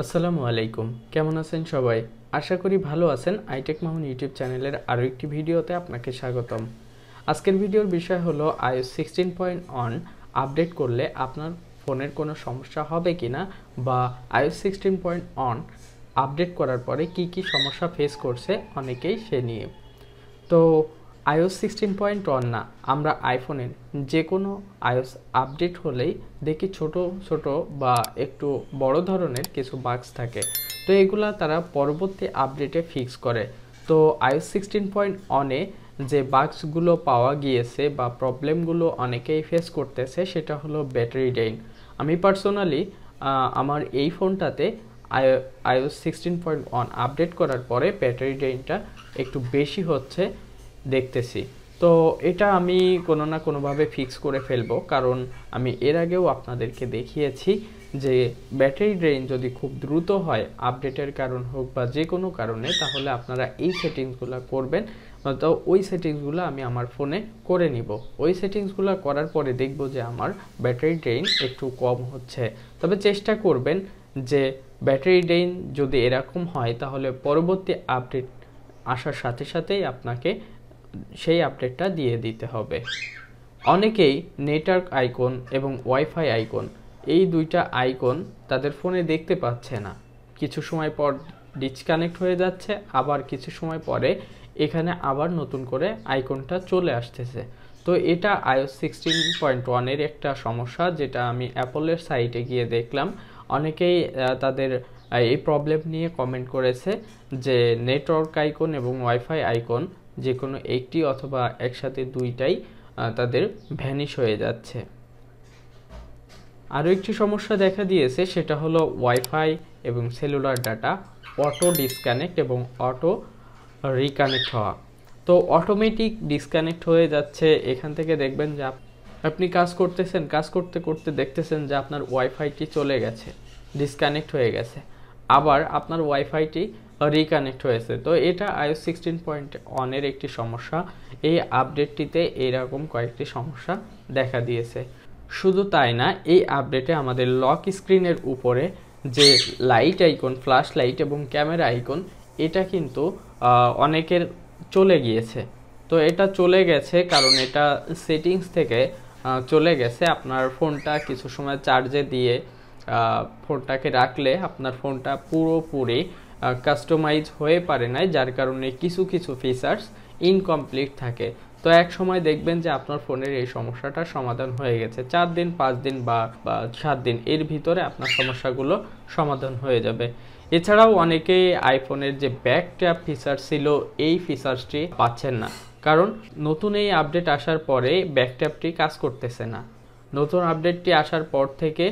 আসসালামু আলাইকুম, কেমন আছেন সবাই? আশা করি ভালো আছেন। iTechMamun ইউটিউব চ্যানেলের আরও একটি ভিডিওতে আপনাকে স্বাগতম। আজকের ভিডিওর বিষয় হলো iOS 16.1 আপডেট করলে আপনার ফোনের কোনো সমস্যা হবে কিনা, বা iOS 16.1 আপডেট করার পরে কি কি সমস্যা ফেস করছে অনেকেই সে নিয়ে। তো iOS 16.1 না, আমরা আইফোনের যে কোনো iOS আপডেট হলেই দেখি ছোট ছোট বা একটু বড় ধরনের কিছু বাগস থাকে। তো এগুলা তারা পরবর্তী আপডেটে ফিক্স করে। তো iOS 16.1-এ যে বাগসগুলো পাওয়া গিয়েছে বা প্রবলেমগুলো অনেকেই ফেস করতেছে সেটা হলো ব্যাটারি ড্রেন। আমি পার্সোনালি আমার এই ফোনটাতে iOS 16.1 আপডেট করার পরে ব্যাটারি ড্রেনটা একটু বেশি হচ্ছে দেখতেছি। তো এটা আমি কোনো না কোনোভাবে ফিক্স করে ফেলবো, কারণ আমি এর আগেও আপনাদেরকে দেখিয়েছি যে ব্যাটারি ড্রেন যদি খুব দ্রুত হয় আপডেটের কারণ হোক বা যে কোনো কারণে, তাহলে আপনারা এই সেটিংসগুলো করবেন। তো ওই সেটিংসগুলো আমি আমার ফোনে করে নিব। ওই সেটিংসগুলো করার পরে দেখব যে আমার ব্যাটারি ড্রেন একটু কম হচ্ছে। তবে চেষ্টা করবেন যে ব্যাটারি ড্রেন যদি এরকম হয় তাহলে পরবর্তী আপডেট আসার সাথে সাথেই আপনাকে সেই আপডেটটা দিয়ে দিতে হবে। অনেকেই নেটওয়ার্ক আইকন এবং ওয়াইফাই আইকন, এই দুইটা আইকন তাদের ফোনে দেখতে পাচ্ছে না। কিছু সময় পর ডিসকানেক্ট হয়ে যাচ্ছে, আবার কিছু সময় পরে এখানে আবার নতুন করে আইকনটা চলে আসতেছে। তো এটা iOS 16.1-এর একটা সমস্যা, যেটা আমি অ্যাপলের সাইটে গিয়ে দেখলাম। অনেকেই তাদের এই প্রবলেম নিয়ে কমেন্ট করেছে যে নেটওয়ার্ক আইকন এবং ওয়াইফাই আইকন যে কোনো একটি অথবা একসাথে দুইটাই তাদের ভ্যানিশ হয়ে যাচ্ছে। আরও একটি সমস্যা দেখা দিয়েছে, সেটা হলো ওয়াইফাই এবং সেলুলার ডাটা অটো ডিসকানেক্ট এবং অটো রিকানেক্ট হওয়া। তো অটোমেটিক ডিসকানেক্ট হয়ে যাচ্ছে। এখান থেকে দেখবেন যে আপনি কাজ করতেছেন, কাজ করতে করতে দেখতেছেন যে আপনার ওয়াইফাইটি চলে গেছে, ডিসকানেক্ট হয়ে গেছে, আবার আপনার ওয়াইফাইটি রিকানেক্ট হয়েছে। তো এটা iOS 16.1-এর একটি সমস্যা। এই আপডেটটিতে এইরকম কয়েকটি সমস্যা দেখা দিয়েছে। শুধু তাই না, এই আপডেটে আমাদের লক স্ক্রিনের উপরে যে লাইট আইকন, ফ্ল্যাশ লাইট এবং ক্যামেরা আইকন, এটা কিন্তু অনেকের চলে গিয়েছে। তো এটা চলে গেছে কারণ এটা সেটিংস থেকে চলে গেছে। আপনার ফোনটা কিছু সময় চার্জে দিয়ে ফোনটাকে রাখলে আপনার ফোনটা পুরোপুরি কাস্টমাইজ হয়ে পারে নাই, যার কারণে কিছু কিছু ফিচার্স ইনকমপ্লিট থাকে। তো এক সময় দেখবেন যে আপনার ফোনের এই সমস্যাটার সমাধান হয়ে গেছে। 4 দিন, 5 দিন বা 7 দিন এর ভিতরে আপনার সমস্যাগুলো সমাধান হয়ে যাবে। এছাড়াও অনেকেই আইফোনের যে ব্যাক ট্যাপ ফিচার ছিল, এই ফিচার্সটি পাচ্ছেন না, কারণ নতুন এই আপডেট আসার পরে ব্যাক ট্যাপটি কাজ করতেছে না। নতুন আপডেটটি আসার পর থেকে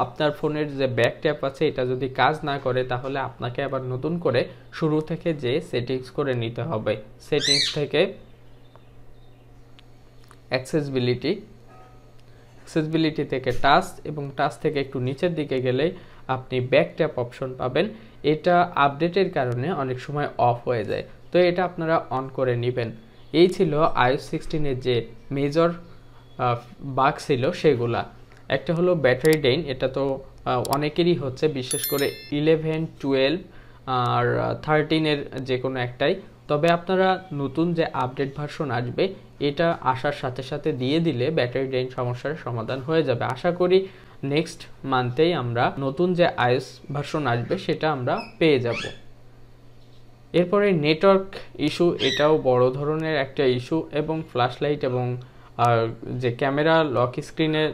আপনার ফোনের যে ব্যাক ট্যাপ আছে এটা যদি কাজ না করে, তাহলে আপনাকে আবার নতুন করে শুরু থেকে যে সেটিংস করে নিতে হবে। সেটিংস থেকে অ্যাক্সেসিবিলিটি থেকে টাচ, এবং টাচ থেকে একটু নিচের দিকে গেলে আপনি ব্যাক ট্যাপ অপশন পাবেন। এটা আপডেটের কারণে অনেক সময় অফ হয়ে যায়, তো এটা আপনারা অন করে নেবেন। এই ছিল iOS 16-এর যে মেজর বাগ ছিল সেগুলা। একটা হলো ব্যাটারি ড্রেন, এটা তো অনেকেরই হচ্ছে, বিশেষ করে 11, 12 আর 13-এর যে কোনো একটাই। তবে আপনারা নতুন যে আপডেট ভার্সন আসবে এটা আসার সাথে সাথে দিয়ে দিলে ব্যাটারি ড্রেন সমস্যার সমাধান হয়ে যাবে। আশা করি নেক্সট মান্থেই আমরা নতুন যে iOS ভার্সন আসবে সেটা আমরা পেয়ে যাব। এরপরে নেটওয়ার্ক ইস্যু, এটাও বড় ধরনের একটা ইস্যু, এবং ফ্ল্যাশ লাইট এবং যে ক্যামেরা লক স্ক্রিনে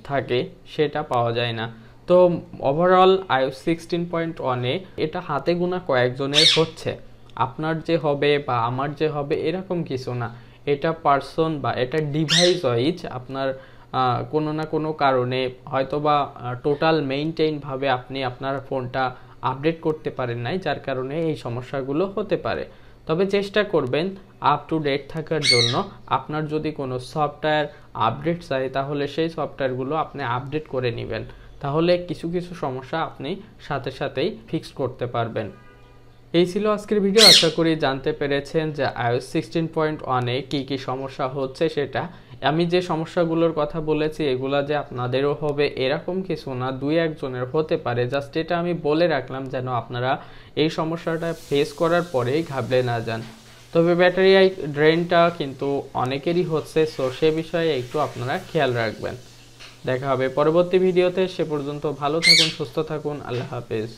থাকে সেটা পাওয়া যায় না। তো ওভারঅল iOS 16.1-এ এটা হাতে গোনা কয়েকজনের হচ্ছে। আপনার যে হবে বা আমার যে হবে এরকম কিছু না। এটা পার্সন বা এটা ডিভাইস ওয়াইজ আপনার কোনো না কোনো কারণে হয়তোবা টোটাল মেইনটেইনভাবে আপনি আপনার ফোনটা আপডেট করতে পারেন নাই, যার কারণে এই সমস্যাগুলো হতে পারে। তবে চেষ্টা করবেন আপ টু ডেট থাকার জন্য। আপনার যদি কোনো সফটওয়্যার আপডেট চাই, তাহলে সেই সফটওয়্যারগুলো আপনি আপডেট করে নেবেন, তাহলে কিছু কিছু সমস্যা আপনি সাথে সাথেই ফিক্স করতে পারবেন। এই ছিল আজকের ভিডিও। আশা করি জানতে পেরেছেন যে iOS 16.1-এ কী কী সমস্যা হচ্ছে সেটা, আমি যে সমস্যাগুলোর কথা বলেছি এগুলা যে আপনাদেরও হবে এরকম কিছু না, 2-1 জনের হতে পারে। জাস্ট এটা আমি বলে রাখলাম যেন আপনারা এই সমস্যাটা ফেস করার পরেই ঘাবড়ে না যান। তবে ব্যাটারি ড্রেনটা কিন্তু অনেকেরই হচ্ছে, সো সে বিষয়ে একটু আপনারা খেয়াল রাখবেন। দেখা হবে পরবর্তী ভিডিওতে, সে পর্যন্ত ভালো থাকুন, সুস্থ থাকুন, আল্লাহ হাফেজ।